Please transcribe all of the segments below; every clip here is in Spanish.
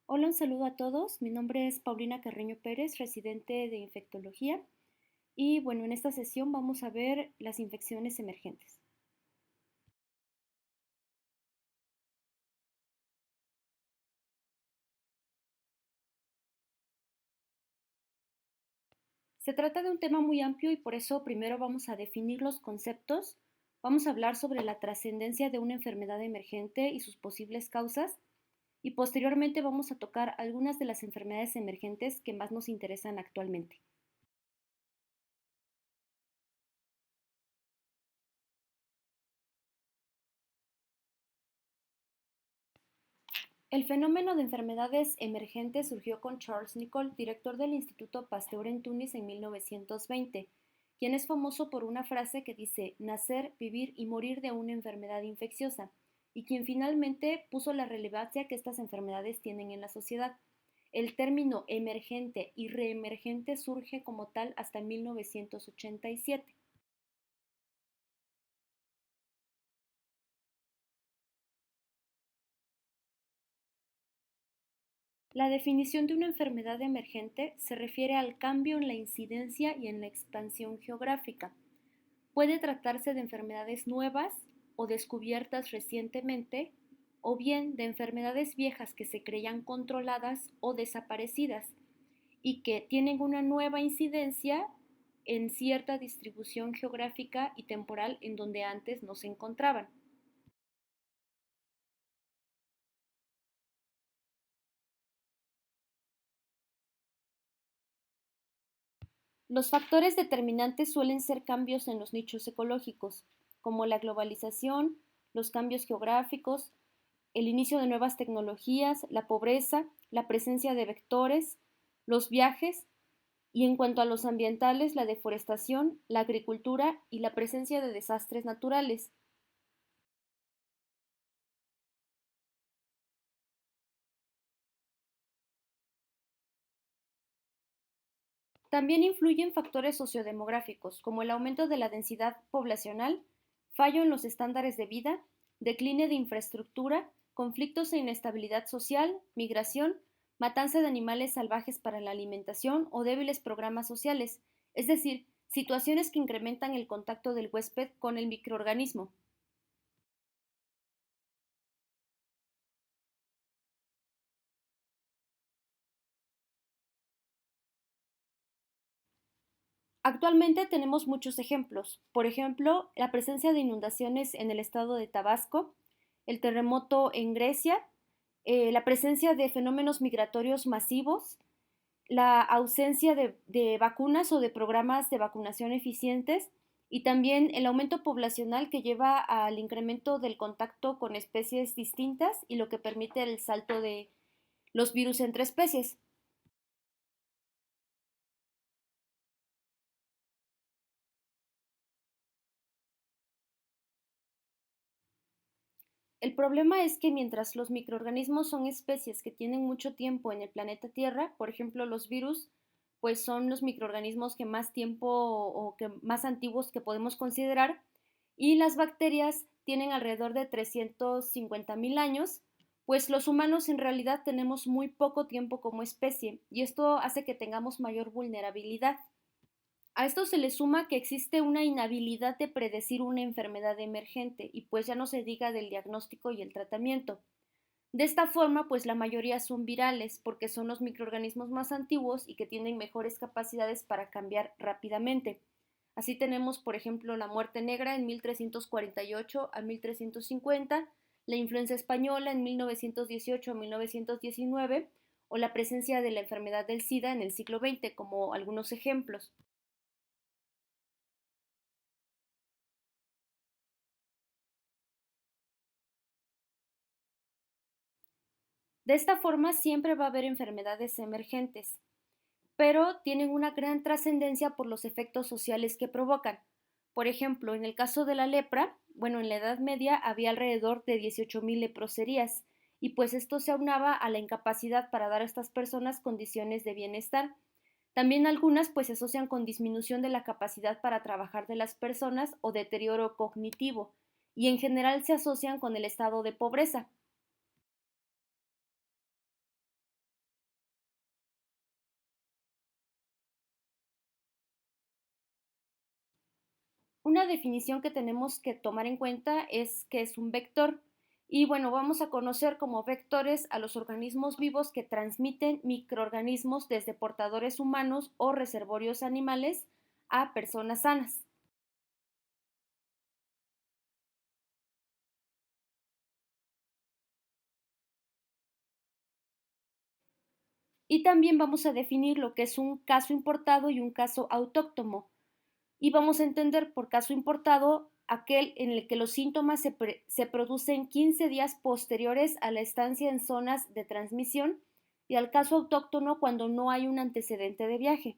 Hola, un saludo a todos. Mi nombre es Paulina Carreño Pérez, residente de infectología. Y bueno, en esta sesión vamos a ver las infecciones emergentes. Se trata de un tema muy amplio y por eso primero vamos a definir los conceptos. Vamos a hablar sobre la trascendencia de una enfermedad emergente y sus posibles causas. Y posteriormente vamos a tocar algunas de las enfermedades emergentes que más nos interesan actualmente. El fenómeno de enfermedades emergentes surgió con Charles Nicholl, director del Instituto Pasteur en Túnez en 1920, quien es famoso por una frase que dice nacer, vivir y morir de una enfermedad infecciosa, y quien finalmente puso la relevancia que estas enfermedades tienen en la sociedad. El término emergente y reemergente surge como tal hasta 1987. La definición de una enfermedad emergente se refiere al cambio en la incidencia y en la expansión geográfica. Puede tratarse de enfermedades nuevas o descubiertas recientemente, o bien de enfermedades viejas que se creían controladas o desaparecidas y que tienen una nueva incidencia en cierta distribución geográfica y temporal en donde antes no se encontraban. Los factores determinantes suelen ser cambios en los nichos ecológicos, como la globalización, los cambios geográficos, el inicio de nuevas tecnologías, la pobreza, la presencia de vectores, los viajes y en cuanto a los ambientales, la deforestación, la agricultura y la presencia de desastres naturales. También influyen factores sociodemográficos, como el aumento de la densidad poblacional, fallo en los estándares de vida, decline de infraestructura, conflictos e inestabilidad social, migración, matanza de animales salvajes para la alimentación o débiles programas sociales, es decir, situaciones que incrementan el contacto del huésped con el microorganismo. Actualmente tenemos muchos ejemplos. Por ejemplo, la presencia de inundaciones en el estado de Tabasco, el terremoto en Grecia, la presencia de fenómenos migratorios masivos, la ausencia de vacunas o de programas de vacunación eficientes y también el aumento poblacional que lleva al incremento del contacto con especies distintas y lo que permite el salto de los virus entre especies. El problema es que mientras los microorganismos son especies que tienen mucho tiempo en el planeta Tierra, por ejemplo los virus, pues son los microorganismos que más tiempo o que más antiguos que podemos considerar, y las bacterias tienen alrededor de 350.000 años, pues los humanos en realidad tenemos muy poco tiempo como especie y esto hace que tengamos mayor vulnerabilidad. A esto se le suma que existe una inhabilidad de predecir una enfermedad emergente y pues ya no se diga del diagnóstico y el tratamiento. De esta forma, pues la mayoría son virales porque son los microorganismos más antiguos y que tienen mejores capacidades para cambiar rápidamente. Así tenemos, por ejemplo, la muerte negra en 1348 a 1350, la influenza española en 1918 a 1919 o la presencia de la enfermedad del SIDA en el siglo XX como algunos ejemplos. De esta forma siempre va a haber enfermedades emergentes, pero tienen una gran trascendencia por los efectos sociales que provocan. Por ejemplo, en el caso de la lepra, bueno, en la Edad Media había alrededor de 18.000 leproserías, y pues esto se aunaba a la incapacidad para dar a estas personas condiciones de bienestar. También algunas pues se asocian con disminución de la capacidad para trabajar de las personas o deterioro cognitivo, y en general se asocian con el estado de pobreza. Una definición que tenemos que tomar en cuenta es que es un vector. Y bueno, vamos a conocer como vectores a los organismos vivos que transmiten microorganismos desde portadores humanos o reservorios animales a personas sanas. Y también vamos a definir lo que es un caso importado y un caso autóctono. Y vamos a entender por caso importado aquel en el que los síntomas se producen 15 días posteriores a la estancia en zonas de transmisión y al caso autóctono cuando no hay un antecedente de viaje.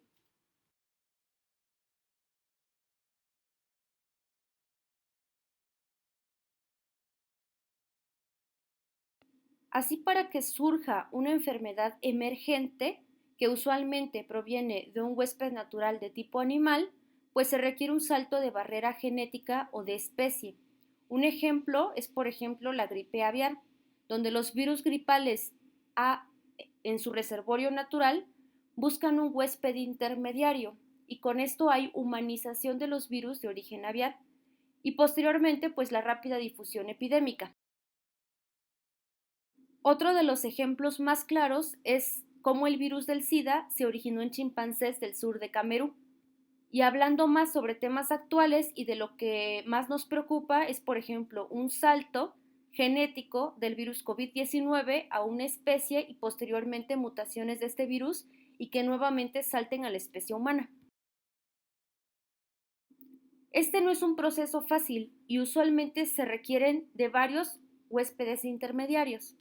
Así, para que surja una enfermedad emergente, que usualmente proviene de un huésped natural de tipo animal, pues se requiere un salto de barrera genética o de especie. Un ejemplo es, por ejemplo, la gripe aviar, donde los virus gripales A en su reservorio natural buscan un huésped intermediario y con esto hay humanización de los virus de origen aviar y posteriormente pues la rápida difusión epidémica. Otro de los ejemplos más claros es cómo el virus del SIDA se originó en chimpancés del sur de Camerún. Y hablando más sobre temas actuales y de lo que más nos preocupa es, por ejemplo, un salto genético del virus COVID-19 a una especie y posteriormente mutaciones de este virus y que nuevamente salten a la especie humana. Este no es un proceso fácil y usualmente se requieren de varios huéspedes intermediarios.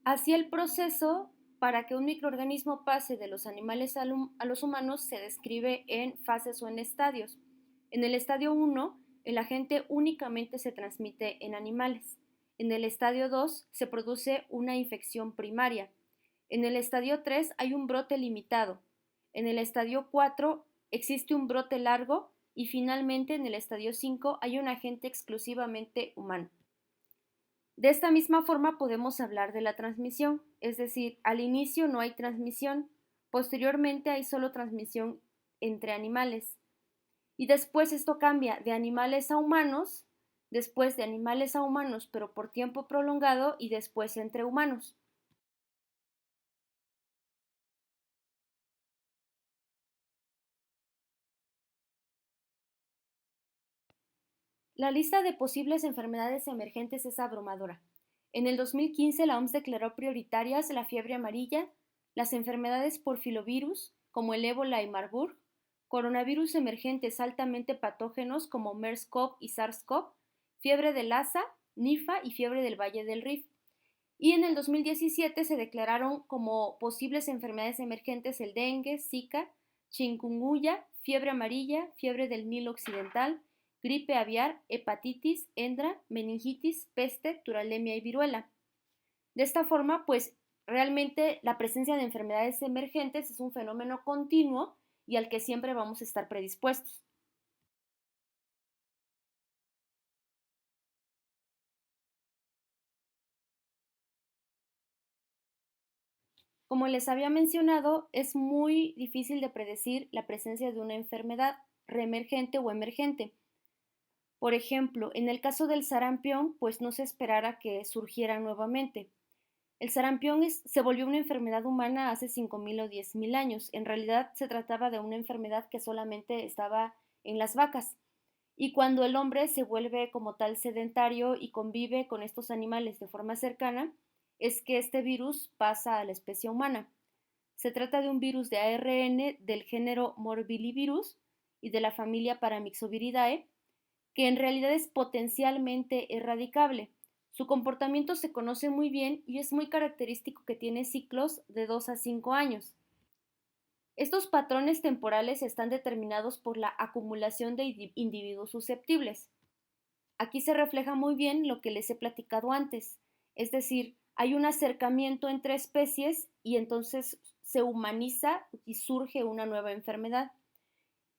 Así, el proceso para que un microorganismo pase de los animales a los humanos se describe en fases o en estadios. En el estadio 1, el agente únicamente se transmite en animales. En el estadio 2 se produce una infección primaria. En el estadio 3 hay un brote limitado. En el estadio 4 existe un brote largo y finalmente en el estadio 5 hay un agente exclusivamente humano. De esta misma forma podemos hablar de la transmisión, es decir, al inicio no hay transmisión, posteriormente hay solo transmisión entre animales y después esto cambia de animales a humanos, después de animales a humanos pero por tiempo prolongado y después entre humanos. La lista de posibles enfermedades emergentes es abrumadora. En el 2015 la OMS declaró prioritarias la fiebre amarilla, las enfermedades por filovirus como el ébola y Marburg, coronavirus emergentes altamente patógenos como MERS-CoV y SARS-CoV, fiebre de Lassa, Nifa y fiebre del Valle del Rift. Y en el 2017 se declararon como posibles enfermedades emergentes el dengue, Zika, chikungunya, fiebre amarilla, fiebre del Nilo Occidental, gripe aviar, hepatitis, endra, meningitis, peste, turalemia y viruela. De esta forma, pues realmente la presencia de enfermedades emergentes es un fenómeno continuo y al que siempre vamos a estar predispuestos. Como les había mencionado, es muy difícil de predecir la presencia de una enfermedad reemergente o emergente. Por ejemplo, en el caso del sarampión, pues no se esperara que surgiera nuevamente. El sarampión se volvió una enfermedad humana hace 5.000 o 10.000 años. En realidad se trataba de una enfermedad que solamente estaba en las vacas. Y cuando el hombre se vuelve como tal sedentario y convive con estos animales de forma cercana, es que este virus pasa a la especie humana. Se trata de un virus de ARN del género Morbillivirus y de la familia Paramyxoviridae, que en realidad es potencialmente erradicable. Su comportamiento se conoce muy bien y es muy característico que tiene ciclos de 2 a 5 años. Estos patrones temporales están determinados por la acumulación de individuos susceptibles. Aquí se refleja muy bien lo que les he platicado antes, es decir, hay un acercamiento entre especies y entonces se humaniza y surge una nueva enfermedad.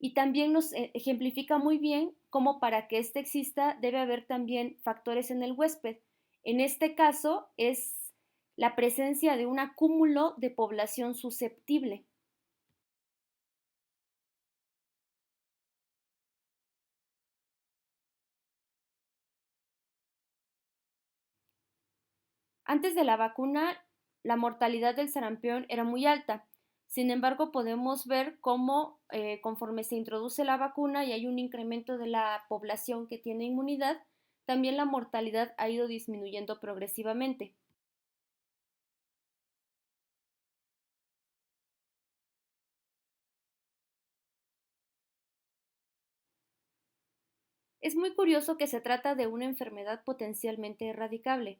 Y también nos ejemplifica muy bien cómo para que éste exista debe haber también factores en el huésped. En este caso es la presencia de un acúmulo de población susceptible. Antes de la vacuna, la mortalidad del sarampión era muy alta. Sin embargo, podemos ver cómo conforme se introduce la vacuna y hay un incremento de la población que tiene inmunidad, también la mortalidad ha ido disminuyendo progresivamente. Es muy curioso que se trata de una enfermedad potencialmente erradicable.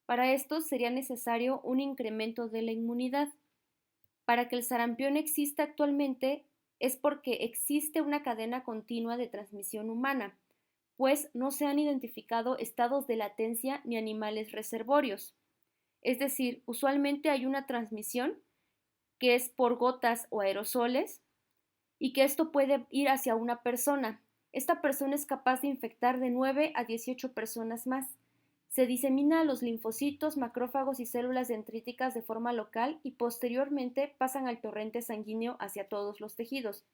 Para esto sería necesario un incremento de la inmunidad. Para que el sarampión exista actualmente es porque existe una cadena continua de transmisión humana, pues no se han identificado estados de latencia ni animales reservorios. Es decir, usualmente hay una transmisión que es por gotas o aerosoles y que esto puede ir hacia una persona. Esta persona es capaz de infectar de 9 a 18 personas más. Se disemina a los linfocitos, macrófagos y células dendríticas de forma local y posteriormente pasan al torrente sanguíneo hacia todos los tejidos,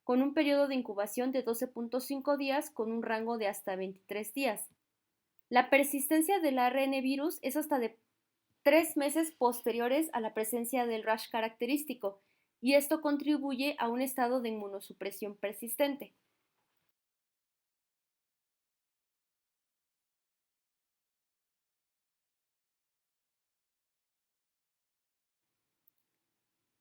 con un periodo de incubación de 12.5 días con un rango de hasta 23 días. La persistencia del ARN virus es hasta de 3 meses posteriores a la presencia del rash característico, y esto contribuye a un estado de inmunosupresión persistente.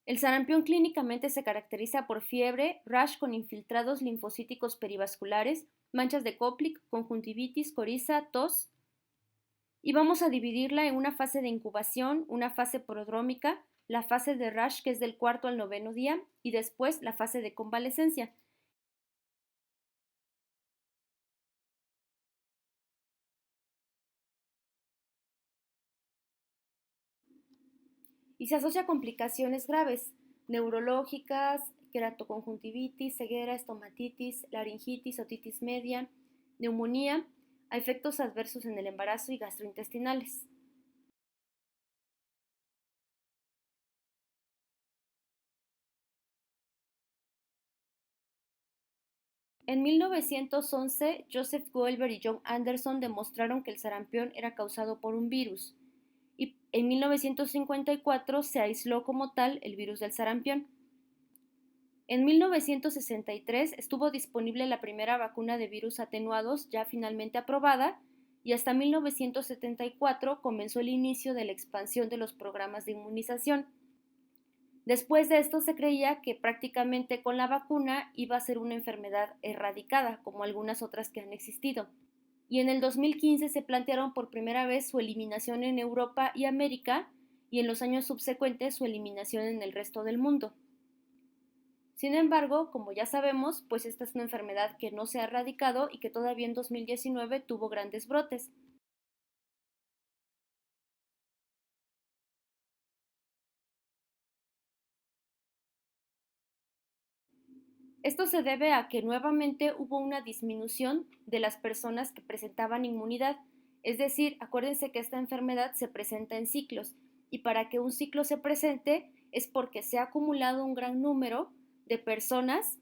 El sarampión clínicamente se caracteriza por fiebre, rash con infiltrados linfocíticos perivasculares, manchas de Koplik, conjuntivitis, coriza, tos, y vamos a dividirla en una fase de incubación, una fase prodrómica, la fase de rash que es del cuarto al noveno día y después la fase de convalecencia. Y se asocia a complicaciones graves, neurológicas, queratoconjuntivitis, ceguera, estomatitis, laringitis, otitis media, neumonía, a efectos adversos en el embarazo y gastrointestinales. En 1911, Joseph Goldberg y John Anderson demostraron que el sarampión era causado por un virus, y en 1954 se aisló como tal el virus del sarampión. En 1963 estuvo disponible la primera vacuna de virus atenuados ya finalmente aprobada y hasta 1974 comenzó el inicio de la expansión de los programas de inmunización. Después de esto se creía que prácticamente con la vacuna iba a ser una enfermedad erradicada, como algunas otras que han existido. Y en el 2015 se plantearon por primera vez su eliminación en Europa y América y en los años subsecuentes su eliminación en el resto del mundo. Sin embargo, como ya sabemos, pues esta es una enfermedad que no se ha erradicado y que todavía en 2019 tuvo grandes brotes. Esto se debe a que nuevamente hubo una disminución de las personas que presentaban inmunidad. Es decir, acuérdense que esta enfermedad se presenta en ciclos y para que un ciclo se presente es porque se ha acumulado un gran número de personas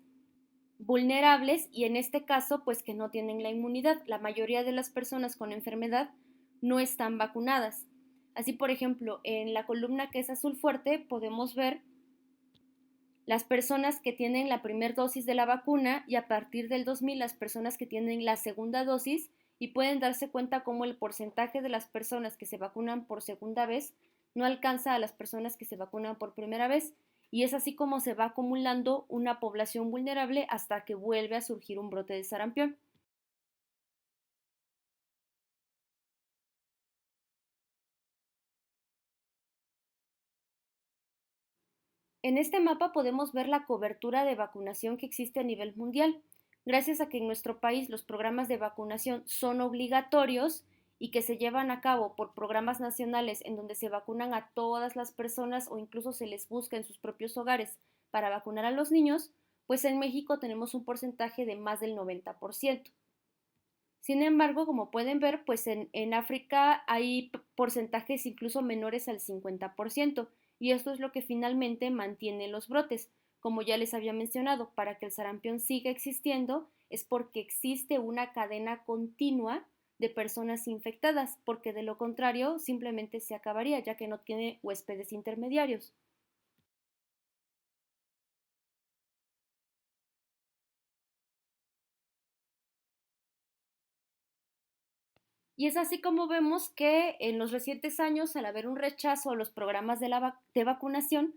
vulnerables y en este caso pues que no tienen la inmunidad. La mayoría de las personas con enfermedad no están vacunadas. Así por ejemplo, en la columna que es azul fuerte podemos ver las personas que tienen la primera dosis de la vacuna y a partir del 2000 las personas que tienen la segunda dosis y pueden darse cuenta cómo el porcentaje de las personas que se vacunan por segunda vez no alcanza a las personas que se vacunan por primera vez y es así como se va acumulando una población vulnerable hasta que vuelve a surgir un brote de sarampión. En este mapa podemos ver la cobertura de vacunación que existe a nivel mundial, gracias a que en nuestro país los programas de vacunación son obligatorios y que se llevan a cabo por programas nacionales en donde se vacunan a todas las personas o incluso se les busca en sus propios hogares para vacunar a los niños, pues en México tenemos un porcentaje de más del 90%. Sin embargo, como pueden ver, pues en África hay porcentajes incluso menores al 50%, y esto es lo que finalmente mantiene los brotes. Como ya les había mencionado, para que el sarampión siga existiendo es porque existe una cadena continua de personas infectadas, porque de lo contrario simplemente se acabaría, ya que no tiene huéspedes intermediarios. Y es así como vemos que en los recientes años, al haber un rechazo a los programas de vacunación,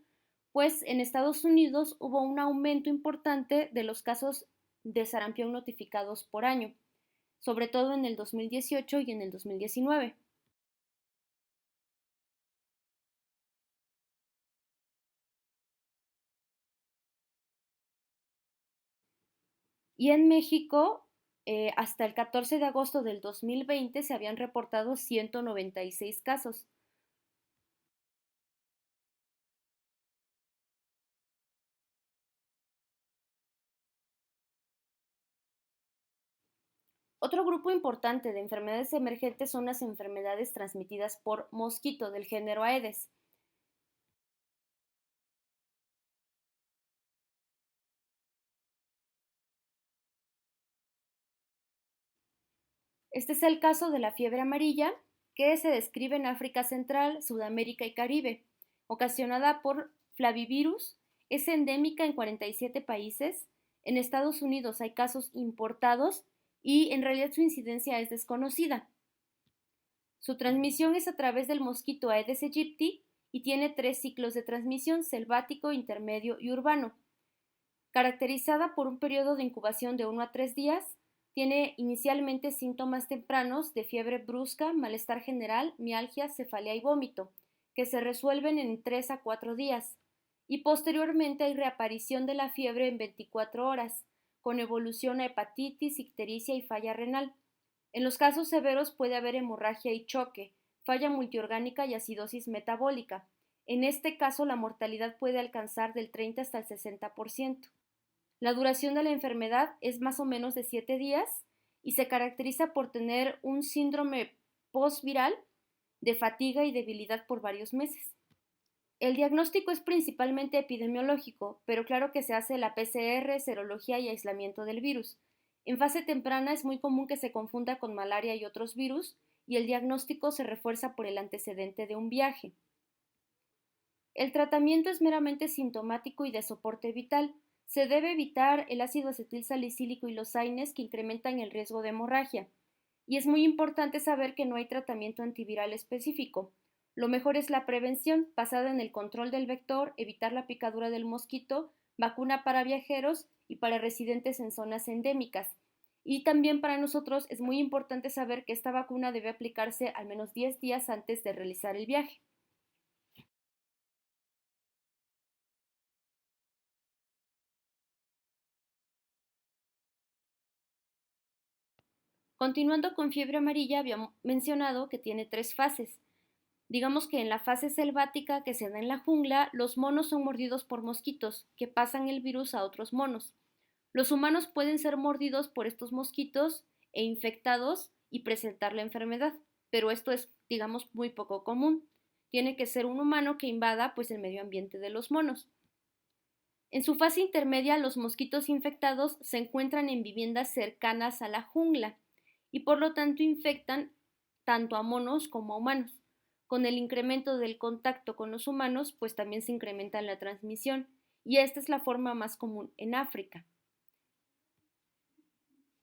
pues en Estados Unidos hubo un aumento importante de los casos de sarampión notificados por año, sobre todo en el 2018 y en el 2019. Y en México, hasta el 14 de agosto del 2020 se habían reportado 196 casos. Otro grupo importante de enfermedades emergentes son las enfermedades transmitidas por mosquito del género Aedes. Este es el caso de la fiebre amarilla, que se describe en África Central, Sudamérica y Caribe, ocasionada por Flavivirus, es endémica en 47 países. En Estados Unidos hay casos importados y en realidad su incidencia es desconocida. Su transmisión es a través del mosquito Aedes aegypti y tiene tres ciclos de transmisión: selvático, intermedio y urbano. Caracterizada por un periodo de incubación de 1 a 3 días, tiene inicialmente síntomas tempranos de fiebre brusca, malestar general, mialgia, cefalea y vómito, que se resuelven en 3 a 4 días, y posteriormente hay reaparición de la fiebre en 24 horas, con evolución a hepatitis, ictericia y falla renal. En los casos severos puede haber hemorragia y choque, falla multiorgánica y acidosis metabólica. En este caso, la mortalidad puede alcanzar del 30 hasta el 60%. La duración de la enfermedad es más o menos de 7 días y se caracteriza por tener un síndrome postviral de fatiga y debilidad por varios meses. El diagnóstico es principalmente epidemiológico, pero claro que se hace la PCR, serología y aislamiento del virus. En fase temprana es muy común que se confunda con malaria y otros virus, y el diagnóstico se refuerza por el antecedente de un viaje. El tratamiento es meramente sintomático y de soporte vital. Se debe evitar el ácido acetil salicílico y los AINES, que incrementan el riesgo de hemorragia. Y es muy importante saber que no hay tratamiento antiviral específico. Lo mejor es la prevención, basada en el control del vector, evitar la picadura del mosquito, vacuna para viajeros y para residentes en zonas endémicas. Y también para nosotros es muy importante saber que esta vacuna debe aplicarse al menos 10 días antes de realizar el viaje. Continuando con fiebre amarilla, había mencionado que tiene tres fases. Digamos que en la fase selvática, que se da en la jungla, los monos son mordidos por mosquitos que pasan el virus a otros monos. Los humanos pueden ser mordidos por estos mosquitos e infectados y presentar la enfermedad, pero esto es, digamos, muy poco común. Tiene que ser un humano que invada pues el medio ambiente de los monos. En su fase intermedia, los mosquitos infectados se encuentran en viviendas cercanas a la jungla y por lo tanto infectan tanto a monos como a humanos. Con el incremento del contacto con los humanos, pues también se incrementa la transmisión, y esta es la forma más común en África.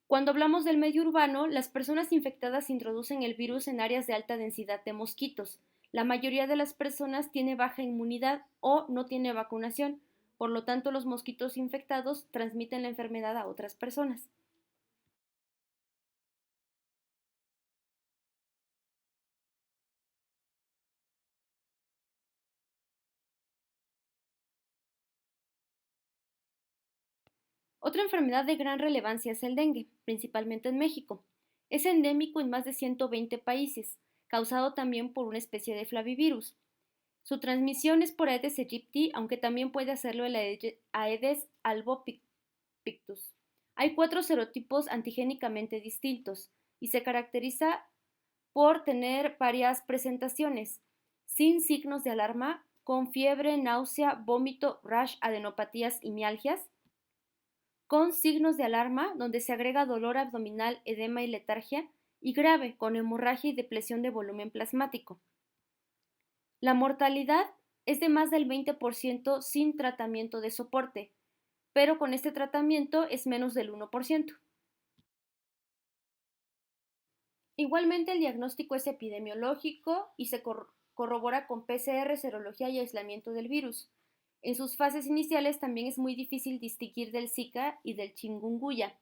Cuando hablamos del medio urbano, las personas infectadas introducen el virus en áreas de alta densidad de mosquitos. La mayoría de las personas tiene baja inmunidad o no tiene vacunación, por lo tanto los mosquitos infectados transmiten la enfermedad a otras personas. Otra enfermedad de gran relevancia es el dengue, principalmente en México. Es endémico en más de 120 países, causado también por una especie de flavivirus. Su transmisión es por Aedes aegypti, aunque también puede hacerlo el Aedes albopictus. Hay cuatro serotipos antigénicamente distintos. y se caracteriza por tener varias presentaciones, sin signos de alarma, con fiebre, náusea, vómito, rash, adenopatías y mialgias, con signos de alarma, donde se agrega dolor abdominal, edema y letargia, y grave, con hemorragia y depresión de volumen plasmático. La mortalidad es de más del 20% sin tratamiento de soporte, pero con este tratamiento es menos del 1%. Igualmente, el diagnóstico es epidemiológico y se corrobora con PCR, serología y aislamiento del virus. En sus fases iniciales también es muy difícil distinguir del Zika y del chikungunya.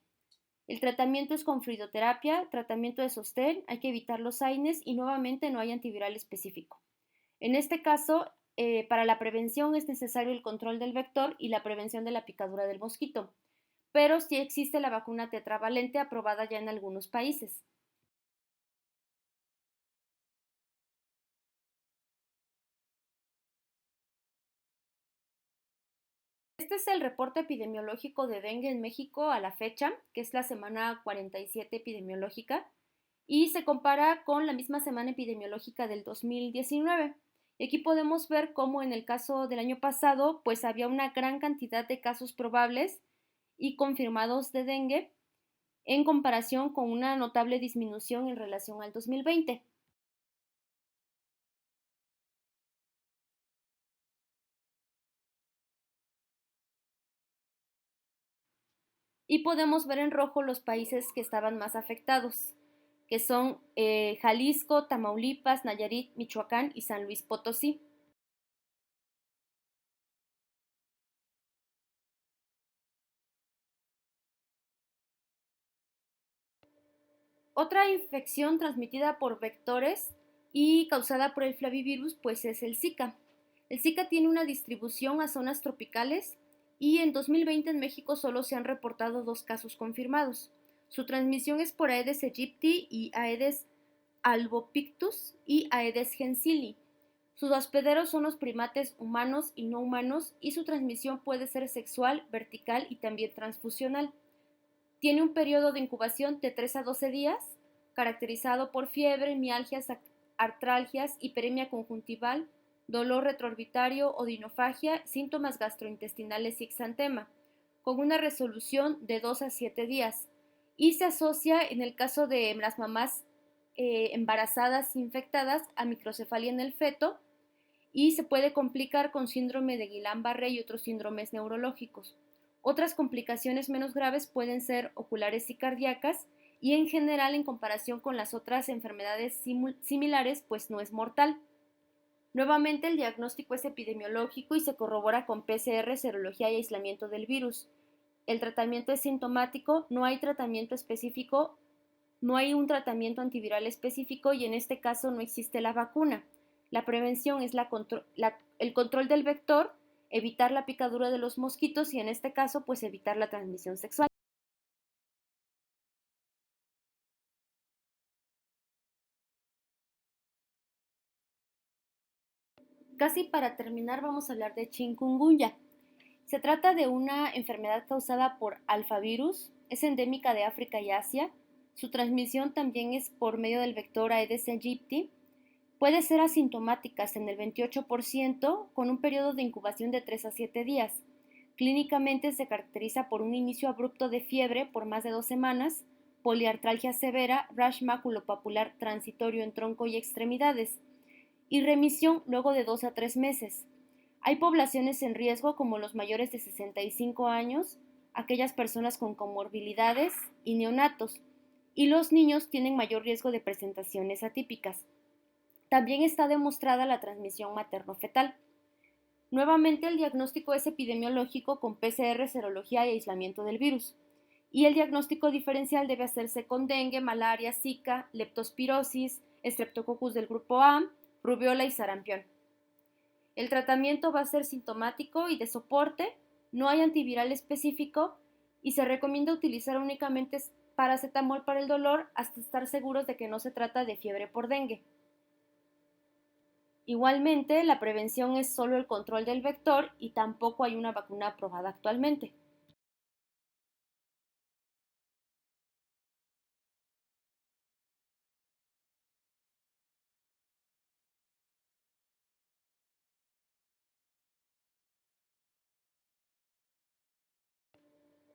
El tratamiento es con fluidoterapia, tratamiento de sostén, hay que evitar los AINES y nuevamente no hay antiviral específico. En este caso, para la prevención es necesario el control del vector y la prevención de la picadura del mosquito, pero sí existe la vacuna tetravalente aprobada ya en algunos países. Este es el reporte epidemiológico de dengue en México a la fecha, que es la semana 47 epidemiológica, y se compara con la misma semana epidemiológica del 2019. Y aquí podemos ver cómo en el caso del año pasado, pues había una gran cantidad de casos probables y confirmados de dengue en comparación con una notable disminución en relación al 2020. Y podemos ver en rojo los países que estaban más afectados, que son Jalisco, Tamaulipas, Nayarit, Michoacán y San Luis Potosí. Otra infección transmitida por vectores y causada por el flavivirus, pues es el Zika. El Zika tiene una distribución a zonas tropicales y en 2020 en México solo se han reportado 2 casos confirmados. Su transmisión es por Aedes aegypti y Aedes albopictus y Aedes gensili. Sus hospederos son los primates humanos y no humanos y su transmisión puede ser sexual, vertical y también transfusional. Tiene un periodo de incubación de 3 a 12 días, caracterizado por fiebre, mialgias, artralgias, hiperemia conjuntival, dolor retroorbitario, odinofagia, síntomas gastrointestinales y exantema, con una resolución de 2 a 7 días. Y se asocia en el caso de las mamás embarazadas infectadas a microcefalia en el feto y se puede complicar con síndrome de Guillain-Barré y otros síndromes neurológicos. Otras complicaciones menos graves pueden ser oculares y cardíacas y en general en comparación con las otras enfermedades similares pues no es mortal. Nuevamente el diagnóstico es epidemiológico y se corrobora con PCR, serología y aislamiento del virus. El tratamiento es sintomático, no hay tratamiento específico, no hay un tratamiento antiviral específico y en este caso no existe la vacuna. La prevención es el control del vector, evitar la picadura de los mosquitos y en este caso pues evitar la transmisión sexual. Casi para terminar vamos a hablar de chikungunya. Se trata de una enfermedad causada por alfavirus, es endémica de África y Asia. Su transmisión también es por medio del vector Aedes aegypti. Puede ser asintomáticas en el 28% con un periodo de incubación de 3 a 7 días. Clínicamente se caracteriza por un inicio abrupto de fiebre por más de 2 semanas, poliartralgia severa, rash maculopapular transitorio en tronco y extremidades, y remisión luego de 2 a 3 meses. Hay poblaciones en riesgo como los mayores de 65 años, aquellas personas con comorbilidades y neonatos, y los niños tienen mayor riesgo de presentaciones atípicas. También está demostrada la transmisión materno-fetal. Nuevamente, el diagnóstico es epidemiológico con PCR, serología y aislamiento del virus. Y el diagnóstico diferencial debe hacerse con dengue, malaria, zika, leptospirosis, streptococcus del grupo A, rubiola y sarampión. El tratamiento va a ser sintomático y de soporte, no hay antiviral específico y se recomienda utilizar únicamente paracetamol para el dolor hasta estar seguros de que no se trata de fiebre por dengue. Igualmente, la prevención es solo el control del vector y tampoco hay una vacuna aprobada actualmente.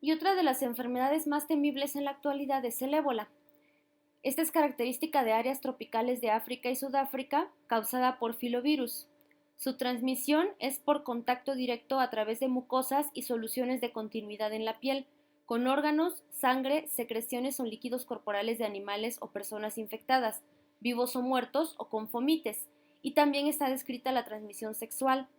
Y otra de las enfermedades más temibles en la actualidad es el ébola. Esta es característica de áreas tropicales de África y Sudáfrica, causada por filovirus. Su transmisión es por contacto directo a través de mucosas y soluciones de continuidad en la piel, con órganos, sangre, secreciones o líquidos corporales de animales o personas infectadas, vivos o muertos, o con fomites, y también está descrita la transmisión sexual.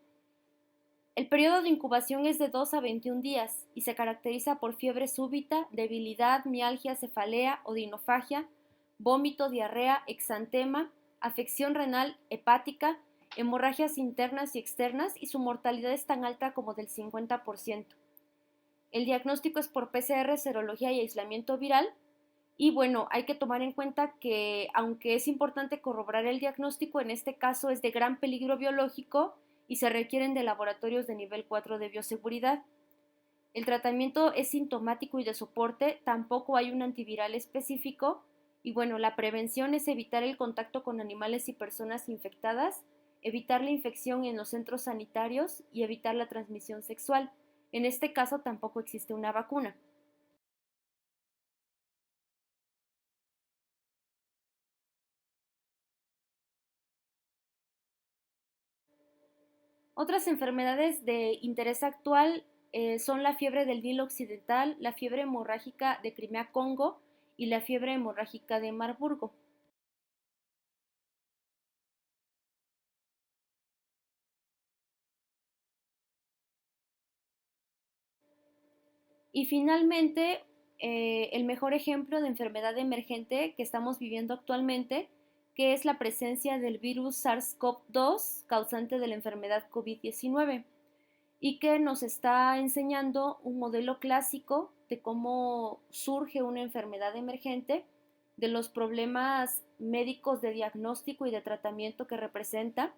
El periodo de incubación es de 2 a 21 días y se caracteriza por fiebre súbita, debilidad, mialgia, cefalea, odinofagia, vómito, diarrea, exantema, afección renal, hepática, hemorragias internas y externas, y su mortalidad es tan alta como del 50%. El diagnóstico es por PCR, serología y aislamiento viral. Y bueno, hay que tomar en cuenta que aunque es importante corroborar el diagnóstico, en este caso es de gran peligro biológico y se requieren de laboratorios de nivel 4 de bioseguridad. El tratamiento es sintomático y de soporte, tampoco hay un antiviral específico. Y bueno, la prevención es evitar el contacto con animales y personas infectadas, evitar la infección en los centros sanitarios y evitar la transmisión sexual. En este caso tampoco existe una vacuna. Otras enfermedades de interés actual son la fiebre del Nilo Occidental, la fiebre hemorrágica de Crimea-Congo y la fiebre hemorrágica de Marburgo. Y finalmente, el mejor ejemplo de enfermedad emergente que estamos viviendo actualmente, que es la presencia del virus SARS-CoV-2, causante de la enfermedad COVID-19, y que nos está enseñando un modelo clásico de cómo surge una enfermedad emergente, de los problemas médicos de diagnóstico y de tratamiento que representa,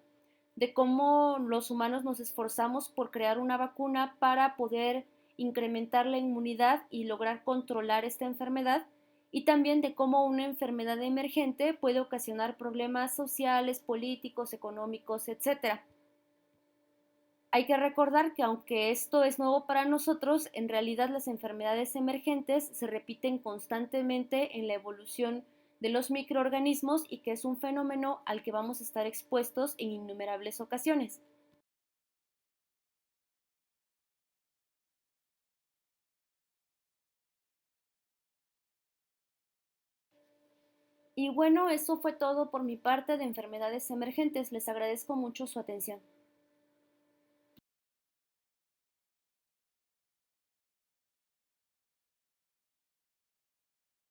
de cómo los humanos nos esforzamos por crear una vacuna para poder incrementar la inmunidad y lograr controlar esta enfermedad, y también de cómo una enfermedad emergente puede ocasionar problemas sociales, políticos, económicos, etcétera. Hay que recordar que aunque esto es nuevo para nosotros, en realidad las enfermedades emergentes se repiten constantemente en la evolución de los microorganismos y que es un fenómeno al que vamos a estar expuestos en innumerables ocasiones. Y bueno, eso fue todo por mi parte de enfermedades emergentes. Les agradezco mucho su atención.